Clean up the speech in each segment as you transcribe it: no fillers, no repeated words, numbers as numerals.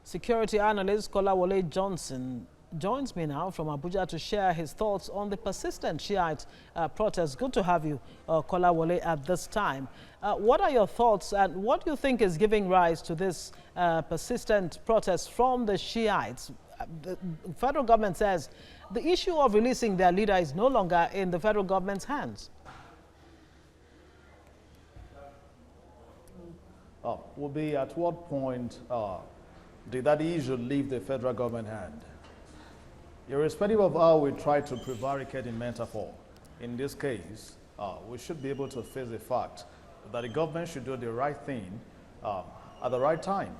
Security analyst Kolawole Johnson joins me now from Abuja to share his thoughts on the persistent Shiite protests. Good to have you, Kolawole, at this time. What are your thoughts and what do you think is giving rise to this persistent protest from the Shiites? The federal government says the issue of releasing their leader is no longer in the federal government's hands. Will be at what point did that issue leave the federal government hand? Irrespective of how we try to prevaricate in metaphor, in this case, we should be able to face the fact that the government should do the right thing at the right time.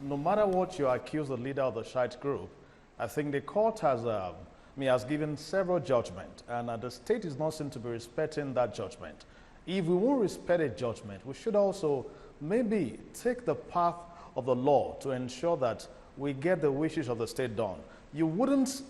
No matter what you accuse the leader of the Shiite group, I think the court has given several judgments, and the state is not seen to be respecting that judgment. If we won't respect a judgment, we should also maybe take the path of the law to ensure that we get the wishes of the state done. You wouldn't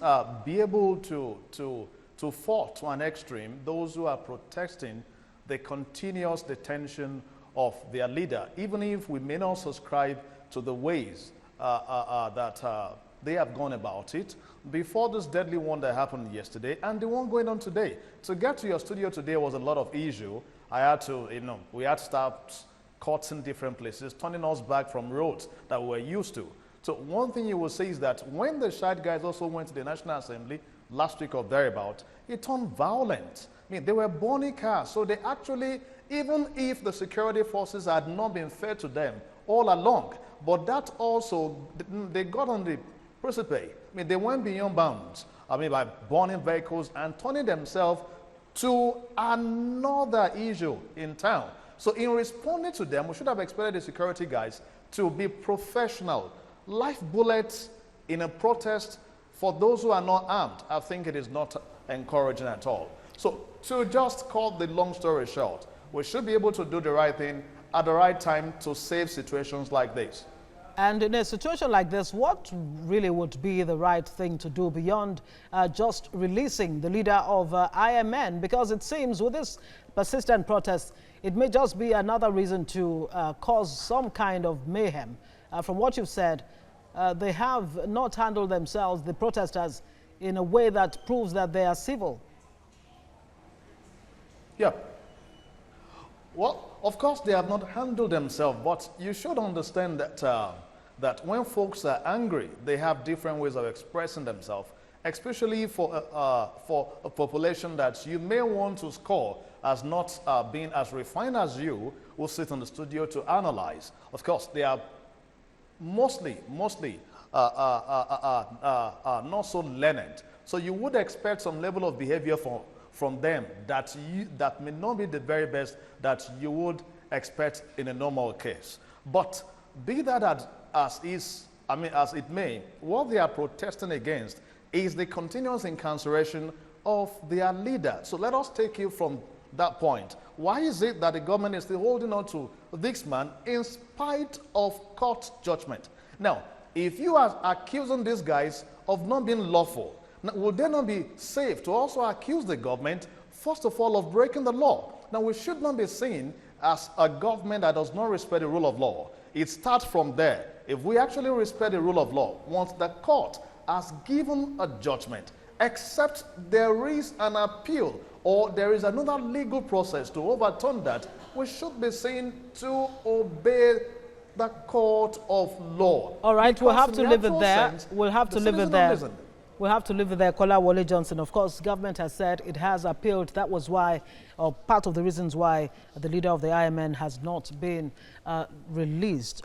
be able to fault to an extreme those who are protesting the continuous detention of their leader, even if we may not subscribe to the ways that they have gone about it. Before this deadly one that happened yesterday and the one going on today. To get to your studio today was a lot of issue. I had to, we had to start cuts in different places, turning us back from roads that we were used to. So one thing you will say is that when the Shiite guys also went to the National Assembly last week or thereabout, it turned violent. I mean, they were burning cars. So they actually, even if the security forces had not been fair to them all along, but that also, they got on the precipice. I mean, they went beyond bounds. I mean, by burning vehicles and turning themselves to another issue in town. So in responding to them, we should have expected the security guys to be professional. Live bullets in a protest for those who are not armed, I think it is not encouraging at all. So to just cut the long story short, we should be able to do the right thing at the right time to save situations like this. And in a situation like this, what really would be the right thing to do beyond just releasing the leader of IMN? Because it seems with this persistent protest, it may just be another reason to cause some kind of mayhem. From what you've said, they have not handled themselves, the protesters, in a way that proves that they are civil. Yeah. Well, of course, they have not handled themselves, but you should understand that that when folks are angry, they have different ways of expressing themselves, especially for a population that you may want to score as not being as refined as you, who sit in the studio to analyze. Of course, they are mostly not so learned. So you would expect some level of behavior from them that may not be the very best that you would expect in a normal case. But be that as it may, what they are protesting against is the continuous incarceration of their leader. So let us take you from that point. Why is it that the government is still holding on to this man in spite of court judgment? Now, if you are accusing these guys of not being lawful, would they not be safe to also accuse the government, first of all, of breaking the law? Now, we should not be seen as a government that does not respect the rule of law. It starts from there. If we actually respect the rule of law, once the court has given a judgment, except there is an appeal or there is another legal process to overturn that, we should be seen to obey the court of law. All right, we'll have to leave it there. We'll have to leave it there. We'll have to leave it there. Kolawole Johnson, of course, government has said it has appealed. That was why, or part of the reasons why the leader of the IMN has not been released.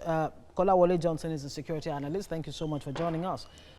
Kolawole Johnson is a security analyst. Thank you so much for joining us.